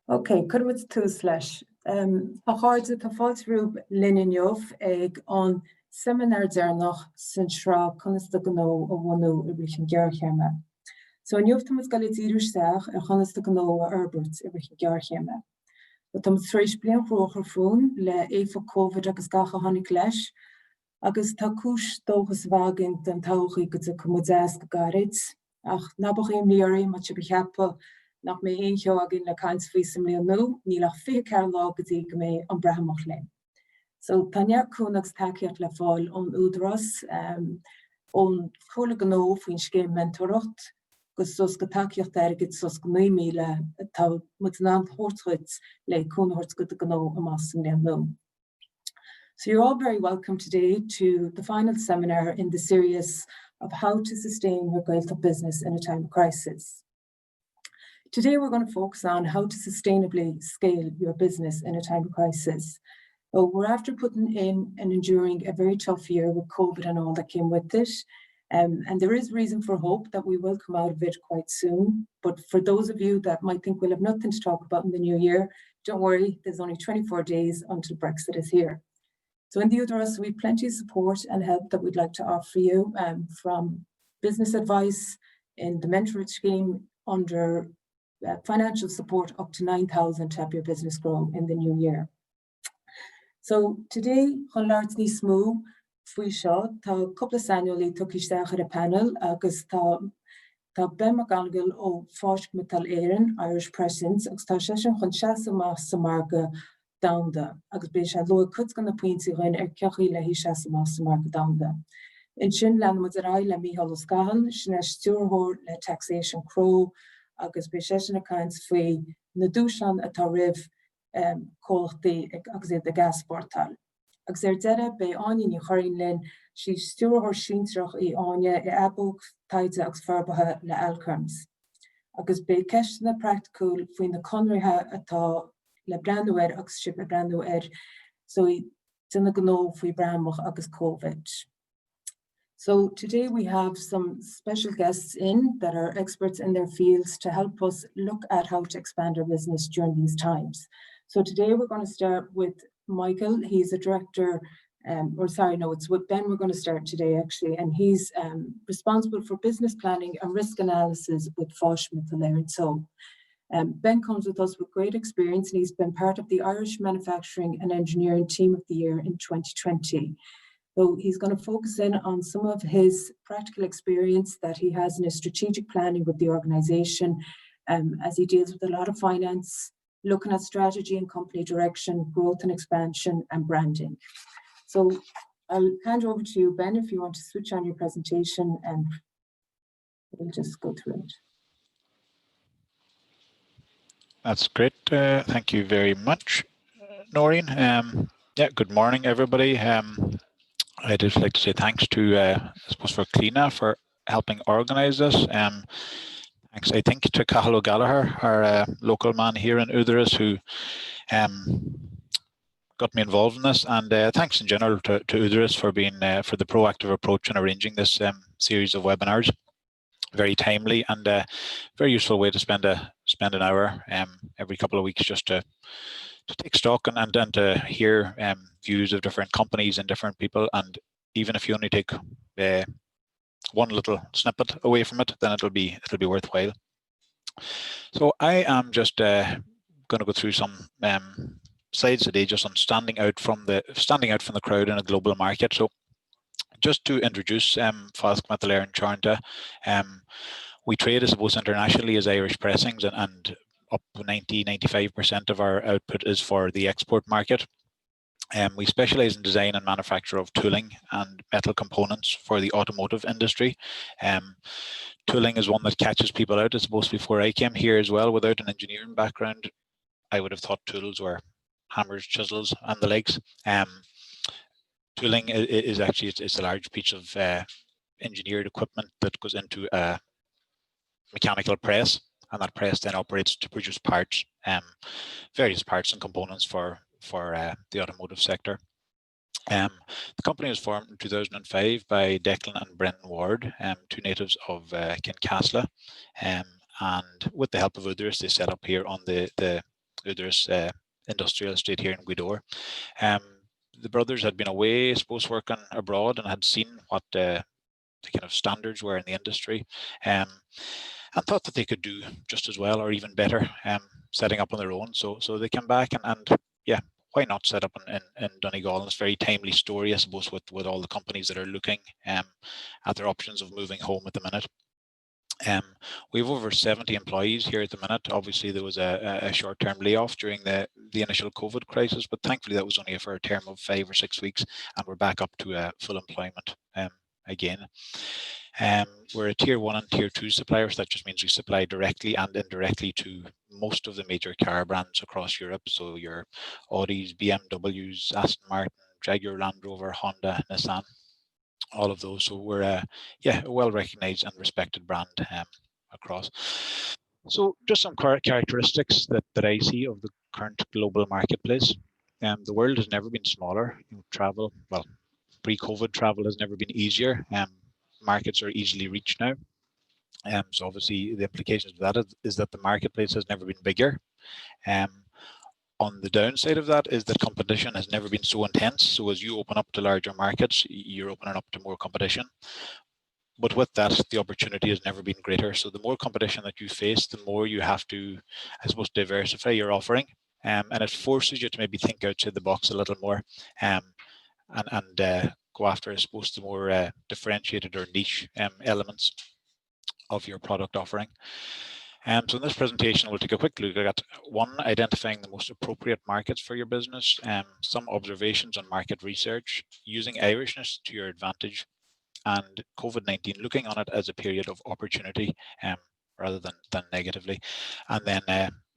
Okay, Cúrsaí Airgeadais. A cháirde tá fáiltriúb Líneanmh ag an Seimineáir déarnach san Sraith Seimineáir Ghnó Ag Buanú Gnó Géarchéime. So an Neomhtamas Gaeltachta Sraith Seimineár Gréasáin Arbert Géarchéime. Tá tríis bliain róchar fún le éfa Covid agus gacha tháinig leis, agus tá cúis dóchas bhagan den todhaí go cumúdáas go garid, ach nabach Ainmníodh mat go cheappa nach mé éoncheo agin le cainteoirí Seimineáir ní le fé cear lá go dtí go mé mBreatimeacht linn. So tánear cúnagus takeíocht le fáil ón Údarás, ón Chuir Gnó faoin scéim mentoracht, gus sos go takeíocht airgid sos go 9 míle tá muid an thórthuid le cúnthairt go Gnó amach Seimineáir. So you're all very welcome today to the final seminar in the series of how to sustain your Gaeltachta business in a time of crisis. Today we're going to focus on how to sustainably scale your business in a time of crisis. We're after putting in and enduring a very tough year with COVID and all that came with it. And there is reason for hope that we will come out of it quite soon. But for those of you that might think we'll have nothing to talk about in the new year, don't worry, there's only 24 days until Brexit is here. So in the Údarás, we have plenty of support and help that we'd like to offer you, from business advice in the mentorate scheme under financial support up to 9,000 to help your business grow in the new year. So today, chun leart níos mó faoi seo, tá couplas annually tucisteach ar a panel agus tá Ben McGonagle ó Fáisc Miotail Éireann Irish Presence agus tá sé sin chun seasamach sa marga damda agus bé sé lo cuid gan na pointí roinn ar ceachaí le hí seasamach sa marga damda. In sin lean mu ar le Mícheál Ó Scahan sin Stiúradh le taxation crow agus bé sé sin a caint faoi na dúshláin atá rith cóchtaí agus é de gasportáil. Agus deire bé aine ní choirín linn si Stiúradh síntrach í aine I abóg taide agus farbathe le alchorms. Agus bé ceist na praiticiúil faoin na conraithe atá le Breanú agus sib a Breanú so duna Gnó faoi Breatimeacht agus Covid. So today we have some special guests in that are experts in their fields to help us look at how to expand our business during these times. So today we're going to start with Michael. He's a director, it's with Ben we're going to start today actually, and he's responsible for business planning and risk analysis with Fáisc Miotail Éireann Teo. Ben comes with us with great experience and he's been part of the Irish Manufacturing and Engineering Team of the Year in 2020. So he's going to focus in on some of his practical experience that he has in his strategic planning with the organisation, as he deals with a lot of finance, looking at strategy and company direction, growth and expansion and branding. So I'll hand over to you, Ben, if you want to switch on your presentation and we'll just go through it. That's great. Thank you very much, Noreen. Good morning, everybody. I'd just like to say thanks to, I suppose, for Cliona for helping organise this. Thanks, I think, to Cathal O'Gallagher, our local man here in Údarás, who got me involved in this, and thanks in general to Údarás for being for the proactive approach in arranging this series of webinars. Very timely and very useful way to spend an hour every couple of weeks just to take stock and to hear views of different companies and different people. And even if you only take one little snippet away from it, then it'll be worthwhile. So I am just going to go through some slides today, just on standing out from the crowd in a global market. So just to introduce Fáisc Miotail Éireann Teo, we trade, I suppose, internationally as Irish pressings, and up to 90–95% of our output is for the export market. We specialise in design and manufacture of tooling and metal components for the automotive industry. Tooling is one that catches people out. I suppose before I came here as well, without an engineering background, I would have thought tools were hammers, chisels, and the likes. Tooling is actually it's a large piece of engineered equipment that goes into a mechanical press, and that press then operates to produce parts, various parts and components for the automotive sector. The company was formed in 2005 by Declan and Brendan Ward, two natives of Kincasla, and with the help of Údarás, they set up here on the Údarás industrial estate here in Gweedore. The brothers had been away, I suppose, working abroad, and had seen what the kind of standards were in the industry, and thought that they could do just as well or even better setting up on their own. So they came back and yeah, why not set up in Donegal? And it's a very timely story, I suppose, with all the companies that are looking at their options of moving home at the minute. We have over 70 employees here at the minute. Obviously, there was a short-term layoff during the initial COVID crisis, but thankfully that was only for a term of 5 or 6 weeks, and we're back up to full employment again. We're a tier 1 and tier 2 supplier, so that just means we supply directly and indirectly to most of the major car brands across Europe. So your Audis, BMWs, Aston Martin, Jaguar Land Rover, Honda, Nissan, all of those. So we're a well recognized and respected brand across. So just some characteristics that I see of the current global marketplace. The world has never been smaller. Travel, well, pre-COVID travel has never been easier. Markets are easily reached now. So obviously the implications of that is that the marketplace has never been bigger. On the downside of that is that competition has never been so intense. So as you open up to larger markets, you're opening up to more competition. But with that, the opportunity has never been greater. So the more competition that you face, the more you have to, I suppose, diversify your offering. And it forces you to maybe think outside the box a little more and go after, I suppose, the more differentiated or niche elements of your product offering. So in this presentation, we'll take a quick look at one, identifying the most appropriate markets for your business, some observations on market research, using Irishness to your advantage, and COVID-19, looking on it as a period of opportunity rather than negatively. And then,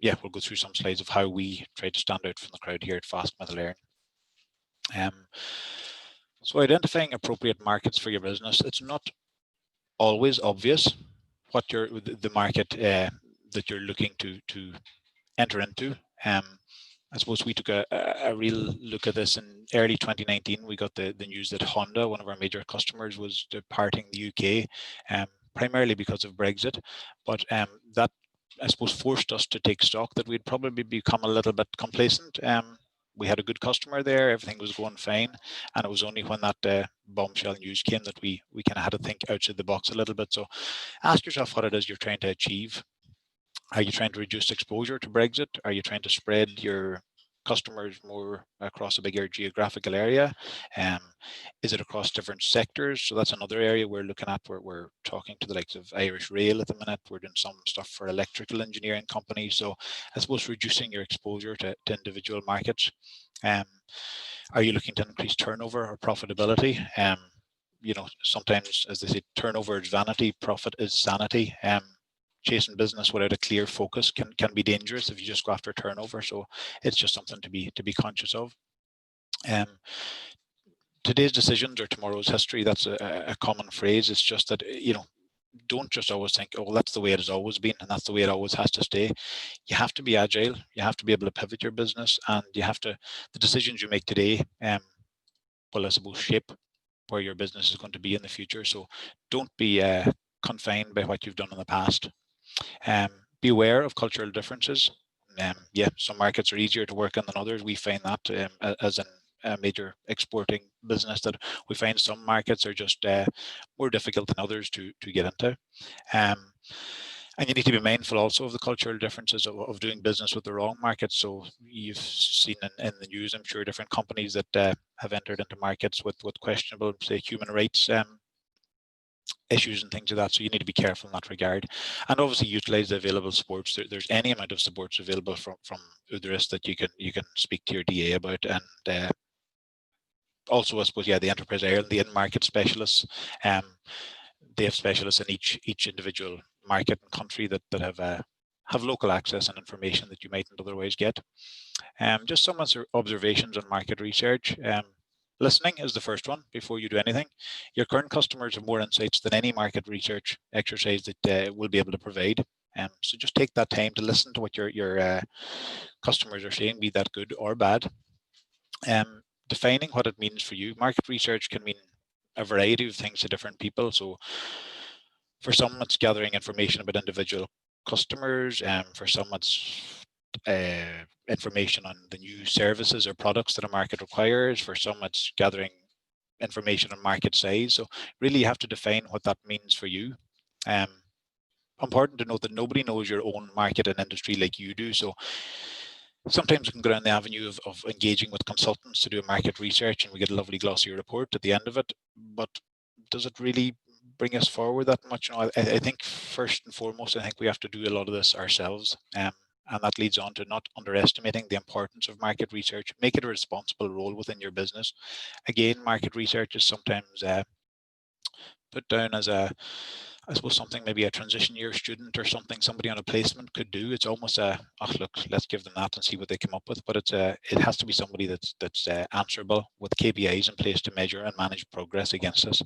we'll go through some slides of how we try to stand out from the crowd here at Fáisc Miotail Éireann. So identifying appropriate markets for your business, it's not always obvious what the market that you're looking to enter into. I suppose we took a real look at this in early 2019. We got the news that Honda, one of our major customers, was departing the UK, primarily because of Brexit. But that, I suppose, forced us to take stock that we'd probably become a little bit complacent. We had a good customer there, everything was going fine, and it was only when that bombshell news came that we kind of had to think outside the box a little bit. So ask yourself what it is you're trying to achieve. Are you trying to reduce exposure to Brexit? Are you trying to spread your customers more across a bigger geographical area? Is it across different sectors? So that's another area we're looking at. We're talking to the likes of Irish Rail at the minute. We're doing some stuff for electrical engineering companies. So I suppose reducing your exposure to individual markets. Are you looking to increase turnover or profitability? Sometimes, as they say, turnover is vanity, profit is sanity. Chasing business without a clear focus can be dangerous if you just go after turnover. So it's just something to be conscious of. Today's decisions are tomorrow's history. That's a common phrase. It's just that, don't just always think, oh, well, that's the way it has always been and that's the way it always has to stay. You have to be agile. You have to be able to pivot your business, and the decisions you make today will, I suppose, shape where your business is going to be in the future. So don't be confined by what you've done in the past. Be aware of cultural differences. Some markets are easier to work in than others. We find that as a major exporting business, that we find some markets are just more difficult than others to get into. And you need to be mindful also of the cultural differences of doing business with the wrong markets. So you've seen in the news, I'm sure, different companies that have entered into markets with questionable, say, human rights issues and things like that. So you need to be careful in that regard, and obviously utilize the available supports. There's any amount of supports available from Údarás that you can speak to your DA about. And also, I suppose, the Enterprise Ireland, the in-market specialists, they have specialists in each individual market and country that have local access and information that you mightn't otherwise get. Just some observations on market research. Listening is the first one before you do anything. Your current customers have more insights than any market research exercise that will be able to provide. So just take that time to listen to what your customers are saying, be that good or bad. Defining what it means for you. Market research can mean a variety of things to different people. So for some, it's gathering information about individual customers. For some, it's information on the new services or products that a market requires. For some, it's gathering information on market size. So really you have to define what that means for you. Important to note that nobody knows your own market and industry like you do. So sometimes we can go down the avenue of engaging with consultants to do market research, and we get a lovely glossy report at the end of it. But does it really bring us forward that much? No, I think first and foremost, I think we have to do a lot of this ourselves. And that leads on to not underestimating the importance of market research. Make it a responsible role within your business. Again, market research is sometimes put down as I suppose something maybe a transition year student or something somebody on a placement could do. It's almost look, let's give them that and see what they come up with. But it has to be somebody that's answerable with KPIs in place to measure and manage progress against us.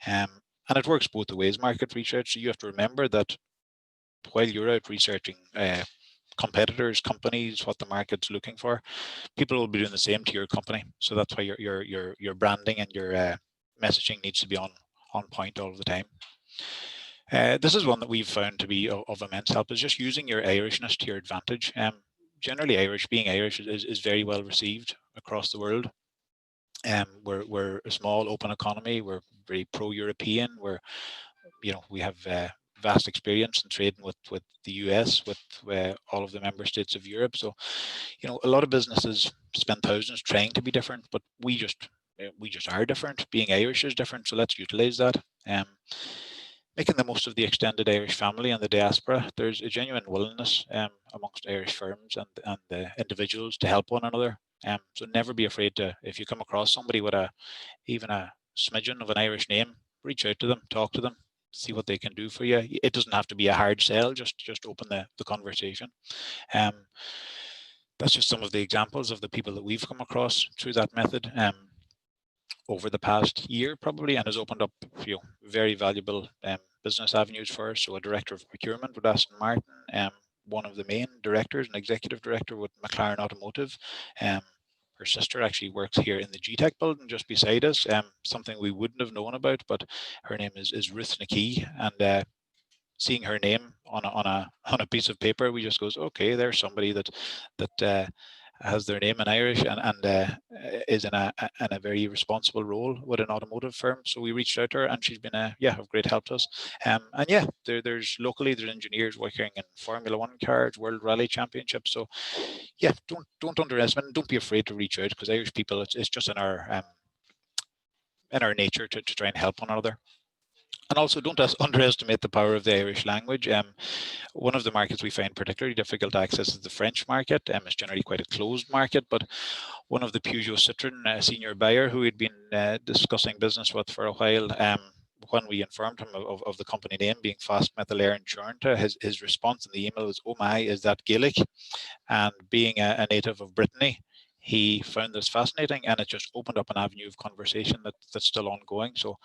And it works both ways, market research. So you have to remember that while you're out researching competitors, companies, what the market's looking for, people will be doing the same to your company. So that's why your branding and your messaging needs to be on point all of the time. This is one that we've found to be of immense help, is just using your Irishness to your advantage. Generally, being Irish is very well received across the world. We're a small open economy. We're very pro-European. We have vast experience in trading with the US, with all of the member states of Europe. So, a lot of businesses spend thousands trying to be different, but we just are different. Being Irish is different, so let's utilize that. Making the most of the extended Irish family and the diaspora. There's a genuine willingness amongst Irish firms and the individuals to help one another. So never be afraid to, if you come across somebody with even a smidgen of an Irish name, reach out to them, talk to them, see what they can do for you. It doesn't have to be a hard sell, just open the conversation. That's just some of the examples of the people that we've come across through that method over the past year probably, and has opened up very valuable business avenues for us. So a director of procurement with Aston Martin, one of the main directors, an executive director with McLaren Automotive. Her sister actually works here in the GTEC building just beside us, something we wouldn't have known about, but her name is Ruth McKee, and seeing her name on a piece of paper, we just goes, okay, there's somebody that has their name in Irish and is in a very responsible role with an automotive firm. So we reached out to her, and she's been of great help to us. And there's engineers working in Formula 1 cars, World Rally Championships. So don't underestimate, don't be afraid to reach out, because Irish people, it's just in our nature to try and help one another. And also, don't underestimate the power of the Irish language. One of the markets we find particularly difficult to access is the French market. It's generally quite a closed market, but one of the Peugeot Citroën senior buyer who we'd been discussing business with for a while, when we informed him of the company name being Fáisc Miotail Éireann, his response in the email was, "Oh my, is that Gaelic?" And being a native of Brittany, he found this fascinating, and it just opened up an avenue of conversation that's still ongoing. So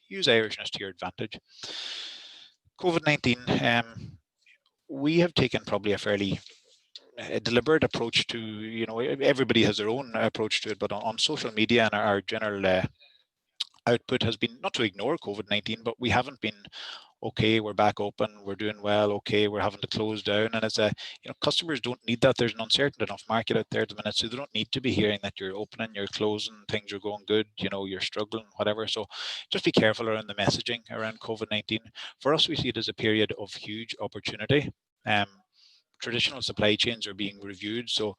use Irishness to your advantage. COVID-19, we have taken probably a fairly deliberate approach to, everybody has their own approach to it, but on social media and our general output has been not to ignore COVID-19, but we haven't been, okay, we're back open, we're doing well, okay, we're having to close down. And it's customers don't need that. There's an uncertain enough market out there at the minute, so they don't need to be hearing that you're opening, you're closing, things are going good, you're struggling, whatever. So just be careful around the messaging around COVID-19. For us, we see it as a period of huge opportunity. Traditional supply chains are being reviewed. So,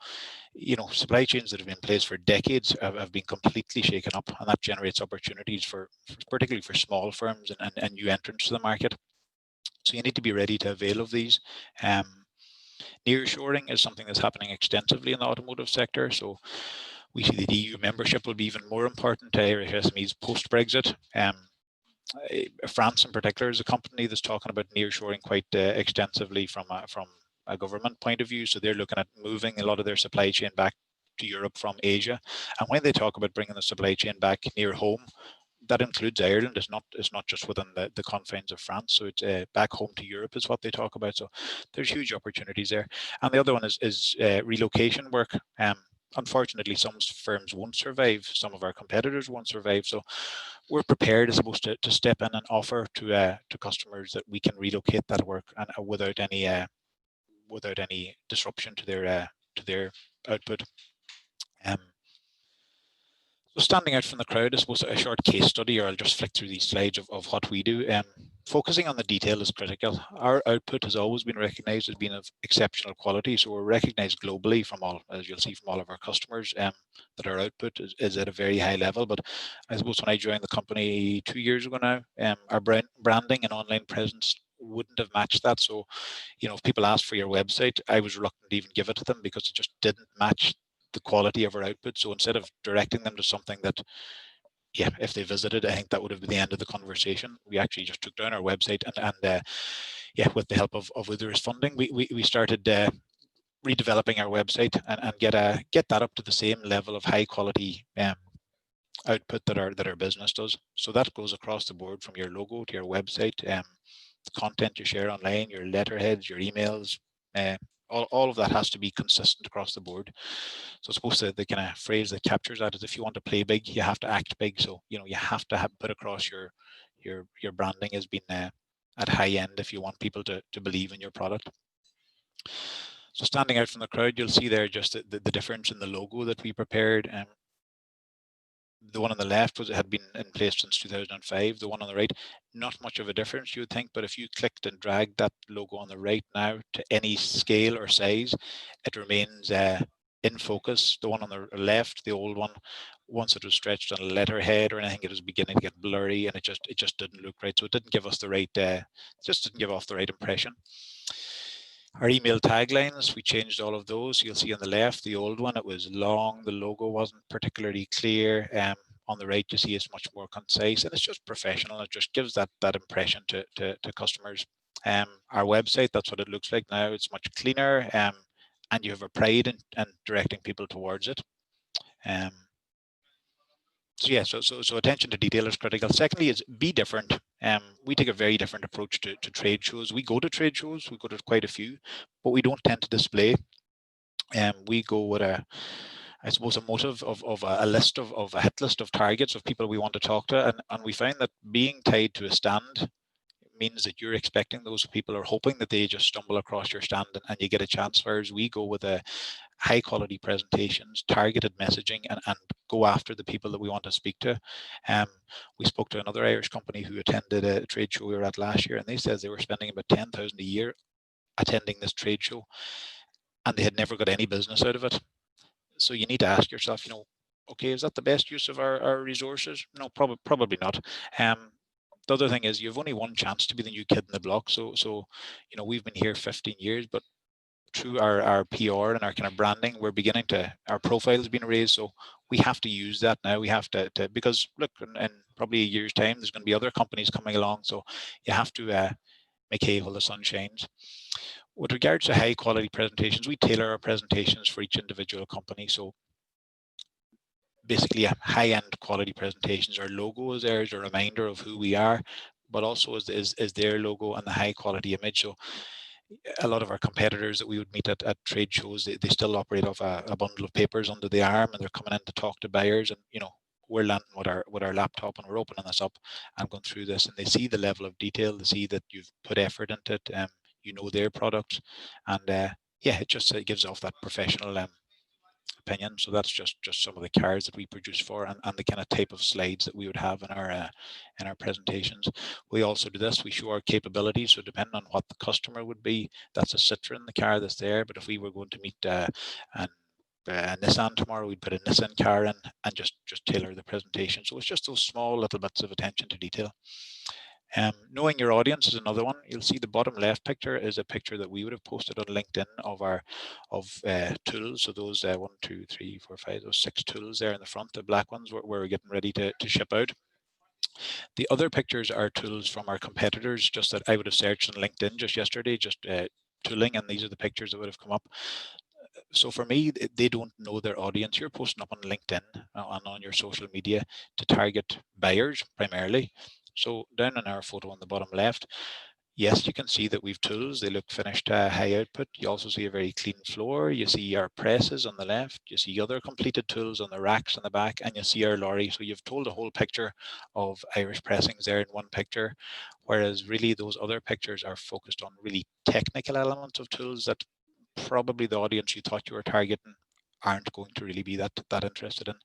supply chains that have been in place for decades have been completely shaken up, and that generates opportunities particularly for small firms and new entrants to the market. So you need to be ready to avail of these. Nearshoring is something that's happening extensively in the automotive sector. So we see the EU membership will be even more important to Irish SMEs post-Brexit. France in particular is a company that's talking about nearshoring quite extensively from a government point of view. So they're looking at moving a lot of their supply chain back to Europe from Asia. And when they talk about bringing the supply chain back near home, that includes Ireland. It's not just within the confines of France. So it's back home to Europe is what they talk about. So there's huge opportunities there. And the other one is relocation work. Unfortunately, some firms won't survive. Some of our competitors won't survive. So we're prepared, I suppose, to step in and offer to customers that we can relocate that work and without any without any disruption to their output. So standing out from the crowd, I suppose a short case study, or I'll just flick through these slides of what we do. Focusing on the detail is critical. Our output has always been recognised as being of exceptional quality, so we're recognised globally from all, as you'll see from all of our customers, that our output is at a very high level. But I suppose when I joined the company 2 years ago now, our branding and online presence wouldn't have matched that. So, you know, if people asked for your website, I was reluctant to even give it to them because it just didn't match the quality of our output. So instead of directing them to something that, yeah, if they visited, I think that would have been the end of the conversation. We actually just took down our website and yeah, with the help of Údarás funding, we started redeveloping our website and get that up to the same level of high quality output that our business does. So that goes across the board, from your logo to your website, the content you share online, your letterheads, your emails, all of that has to be consistent across the board. So I suppose the kind of phrase that captures that is, if you want to play big, you have to act big. So, you know, you have to put across your branding as being at high end if you want people to believe in your product. So standing out from the crowd, you'll see there just the difference in the logo that we prepared. The one on the left had been in place since 2005. The one on the right, not much of a difference, you would think, but if you clicked and dragged that logo on the right now to any scale or size, it remains in focus. The one on the left, the old one, once it was stretched on a letterhead or anything, it was beginning to get blurry, and it just didn't look right. So it didn't give us the right, just didn't give off the right impression. Our email taglines, we changed all of those. You'll see on the left, the old one, it was long, the logo wasn't particularly clear. On the right, you see it's much more concise, and it's just professional. It just gives that impression to customers. Our website, that's what it looks like now. It's much cleaner, and you have a pride in directing people towards it. So yeah, so attention to detail is critical. Secondly, is be different. We take a very different approach to trade shows. We go to trade shows, we go to quite a few, but we don't tend to display. We go with I suppose a motive of a list of a hit list of targets of people we want to talk to, and we find that being tied to a stand means that you're expecting those people, or hoping that they just stumble across your stand and you get a chance. Whereas we go with a high quality presentations, targeted messaging, and go after the people that we want to speak to. We spoke to another Irish company who attended a trade show we were at last year, and they said they were spending about 10,000 a year attending this trade show, and they had never got any business out of it. So you need to ask yourself, you know, okay, is that the best use of our resources? No, probably not. The other thing is, you have only one chance to be the new kid in the block. So you know, we've been here 15 years, but through our PR and our kind of branding, we're beginning to, our profile has been raised. So we have to use that now. We have to because look, in probably a year's time, there's going to be other companies coming along. So you have to make hay while the sun shines. With regards to high quality presentations, we tailor our presentations for each individual company. So basically, high-end quality presentations. Our logo is there as a reminder of who we are, but also is their logo and the high quality image. So a lot of our competitors that we would meet at trade shows, they still operate off a bundle of papers under the arm, and they're coming in to talk to buyers. And you know, we're landing with our laptop, and we're opening this up and going through this, and they see the level of detail, they see that you've put effort into it, you know their product, and yeah, it gives off that professional opinion. So that's just some of the cards that we produce for, and the kind of type of slides that we would have in our presentations. We also do this, we show our capabilities. So depending on what the customer would be, that's a Citroen, the car that's there. But if we were going to meet Nissan tomorrow, we'd put a Nissan car in and just tailor the presentation. So it's just those small little bits of attention to detail. Knowing your audience is another one. You'll see the bottom left picture is a picture that we would have posted on LinkedIn of tools. So those 1, 2, 3, 4, 5, those 6 tools there in the front, the black ones, where we're getting ready to ship out. The other pictures are tools from our competitors, just that I would have searched on LinkedIn just yesterday, just tooling, and these are the pictures that would have come up. So for me, they don't know their audience. You're posting up on LinkedIn and on your social media to target buyers primarily. So down in our photo on the bottom left, yes, you can see that we've tools. They look finished, high output. You also see a very clean floor. You see our presses on the left. You see other completed tools on the racks on the back, and you see our lorry. So you've told a whole picture of Irish pressings there in one picture, whereas really those other pictures are focused on really technical elements of tools that probably the audience you thought you were targeting aren't going to really be that interested in.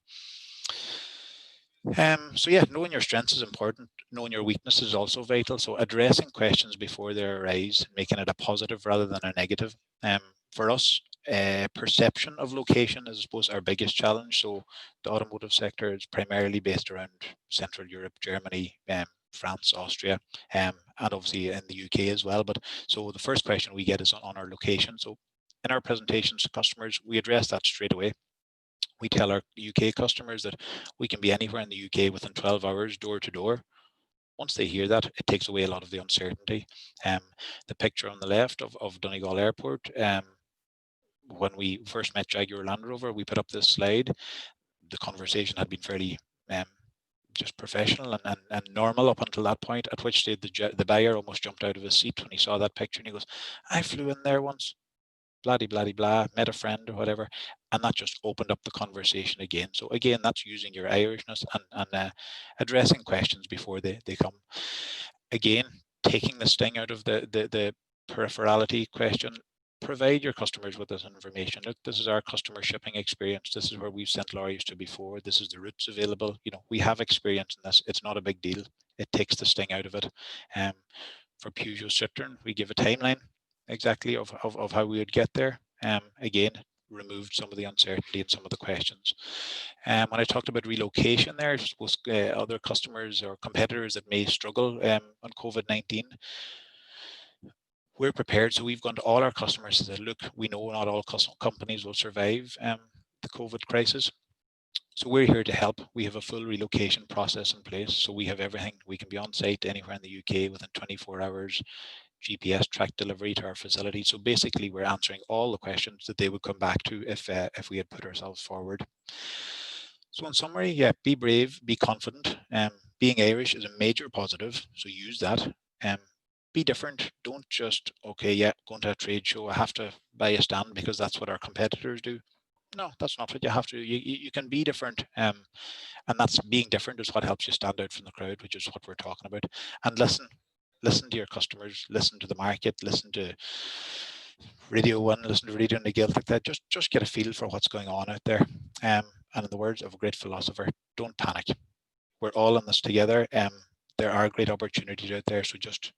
So yeah, knowing your strengths is important. Knowing your weaknesses is also vital. So addressing questions before they arise, making it a positive rather than a negative. For us, perception of location is, I suppose, our biggest challenge. So the automotive sector is primarily based around Central Europe, Germany, France, Austria, and obviously in the UK as well. But so the first question we get is on our location. So in our presentations to customers, we address that straight away. We tell our UK customers that we can be anywhere in the UK within 12 hours, door to door. Once they hear that, it takes away a lot of the uncertainty. The picture on the left of Donegal Airport, when we first met Jaguar Land Rover, we put up this slide. The conversation had been fairly just professional and normal up until that point, at which stage the buyer almost jumped out of his seat when he saw that picture, and he goes, I flew in there once, blah, blah, blah, met a friend or whatever. And that just opened up the conversation again. So again, that's using your Irishness and addressing questions before they come. Again, taking the sting out of the peripherality question. Provide your customers with this information. Look, this is our customer shipping experience. This is where we've sent lorries to before. This is the routes available. You know, we have experience in this. It's not a big deal. It takes the sting out of it. For Peugeot Citroën, we give a timeline exactly of how we would get there. Again, removed some of the uncertainty and some of the questions. When I talked about relocation there, I suppose other customers or competitors that may struggle on COVID-19, we're prepared. So we've gone to all our customers and said, look, we know not all companies will survive the COVID crisis. So we're here to help. We have a full relocation process in place. So we have everything. We can be on site anywhere in the UK within 24 hours, GPS track delivery to our facility. So basically we're answering all the questions that they would come back to if we had put ourselves forward. So in summary, yeah, be brave, be confident. Being Irish is a major positive, so use that. Be different. Don't just, okay, yeah, going to a trade show, I have to buy a stand because that's what our competitors do. No, that's not what you have to do. You can be different. And that's being different is what helps you stand out from the crowd, which is what we're talking about. And listen to your customers, listen to the market, listen to Radio 1, listen to Radio in the Gaeltachta. Just get a feel for what's going on out there. And in the words of a great philosopher, don't panic. We're all in this together. There are great opportunities out there, so just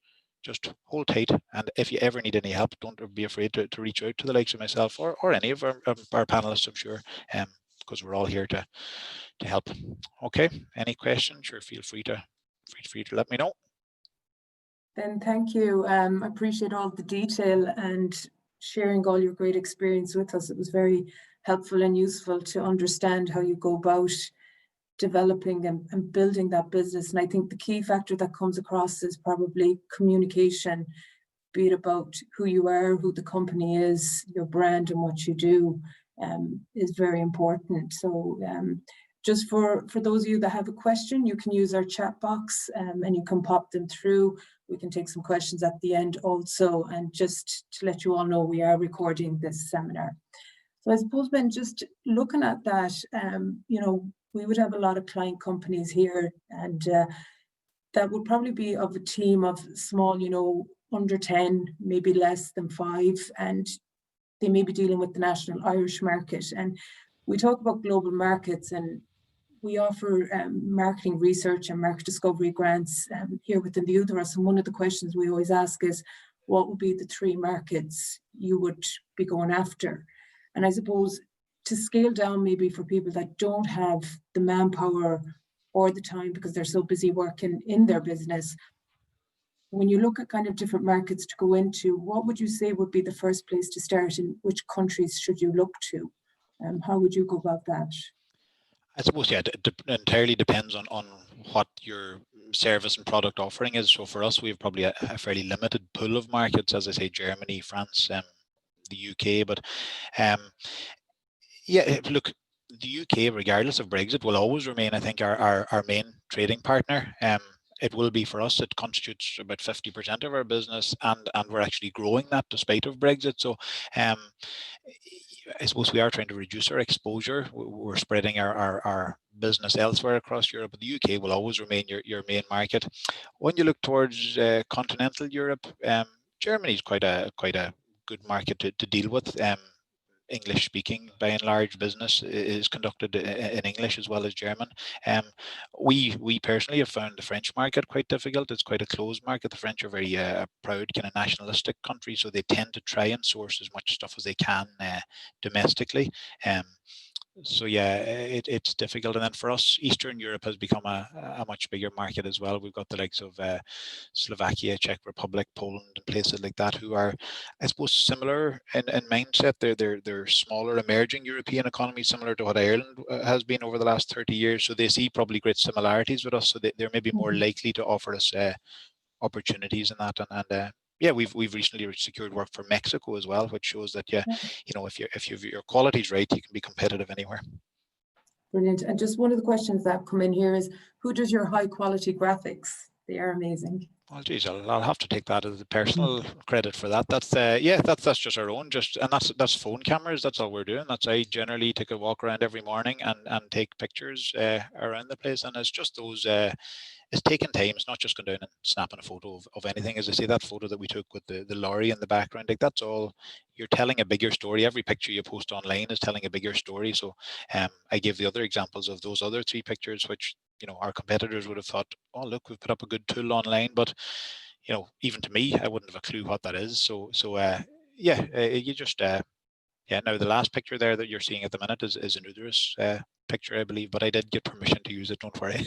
hold tight. And if you ever need any help, don't be afraid to reach out to the likes of myself or any of our panelists, I'm sure, because we're all here to help. Okay, any questions? Sure, feel free to let me know. Ben, thank you. I appreciate all the detail and sharing all your great experience with us. It was very helpful and useful to understand how you go about developing and building that business. And I think the key factor that comes across is probably communication, be it about who you are, who the company is, your brand and what you do is very important. So just for those of you that have a question, you can use our chat box and you can pop them through. We can take some questions at the end also. And just to let you all know, we are recording this seminar. So I suppose, Ben, just looking at that, you know, we would have a lot of client companies here, and that would probably be of a team of small, you know, under 10, maybe less than 5, and they may be dealing with the national Irish market. And we talk about global markets, and we offer marketing research and market discovery grants here within the Údarás. And one of the questions we always ask is, what would be the 3 markets you would be going after? And I suppose to scale down maybe for people that don't have the manpower or the time because they're so busy working in their business, when you look at kind of different markets to go into, what would you say would be the first place to start, and which countries should you look to? How would you go about that? I suppose, yeah, it entirely depends on what your service and product offering is. So for us, we have probably a fairly limited pool of markets, as I say, Germany, France, the UK, but yeah, look, the UK, regardless of Brexit, will always remain, I think, our main trading partner. It will be for us. It constitutes about 50% of our business, and we're actually growing that despite of Brexit. So I suppose we are trying to reduce our exposure. We're spreading our business elsewhere across Europe, but the UK will always remain your main market. When you look towards continental Europe, Germany is quite a good market to deal with. English speaking by and large business is conducted in English as well as German. We personally have found the French market quite difficult. It's quite a closed market. The French are very proud kind of nationalistic country, so they tend to try and source as much stuff as they can domestically. So yeah, it's difficult. And then for us, Eastern Europe has become a much bigger market as well. We've got the likes of Slovakia, Czech Republic, Poland, and places like that who are, I suppose, similar in mindset. They're smaller, emerging European economies, similar to what Ireland has been over the last 30 years. So they see probably great similarities with us. So they're maybe more likely to offer us opportunities in that. And yeah, we've recently secured work for Mexico as well, which shows that if your quality's right, you can be competitive anywhere. Brilliant. And just one of the questions that come in here is, who does your high quality graphics? They are amazing. Well, geez, I'll have to take that as a personal credit for that. That's just our own, and that's phone cameras. That's all we're doing. I generally take a walk around every morning and take pictures around the place, and it's just those. It's taking time. It's not just going down and snapping a photo of anything. As I say, that photo that we took with the lorry in the background, like that's all. You're telling a bigger story. Every picture you post online is telling a bigger story. So I give the other examples of those other 3 pictures, which our competitors would have thought, oh look, we've put up a good tool online, but even to me, I wouldn't have a clue what that is. So you just now the last picture there that you're seeing at the minute is an Údarás picture, I believe, but I did get permission to use it, don't worry.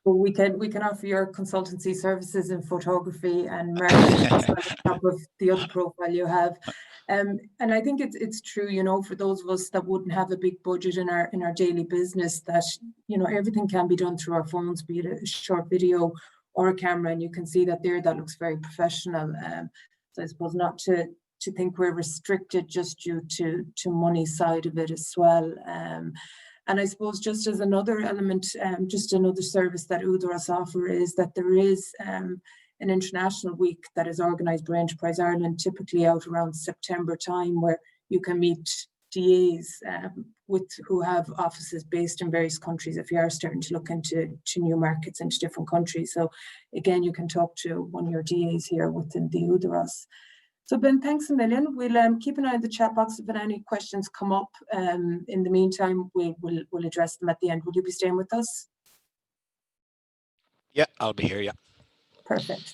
Well, we can offer your consultancy services in photography and marketing on top of the other profile you have. And I think it's true, for those of us that wouldn't have a big budget in our daily business, that everything can be done through our phones, be it a short video or a camera, and you can see that that looks very professional. So I suppose not to think we're restricted just due to money side of it as well. And I suppose just as another element, just another service that Údarás offer is that there is an international week that is organised by Enterprise Ireland, typically out around September time, where you can meet DAs who have offices based in various countries if you are starting to look into new markets, into different countries. So again, you can talk to one of your DAs here within the Údarás. So Ben, thanks a million. We'll keep an eye on the chat box. If any questions come up, in the meantime, we'll address them at the end. Will you be staying with us? Yeah, I'll be here, yeah. Perfect.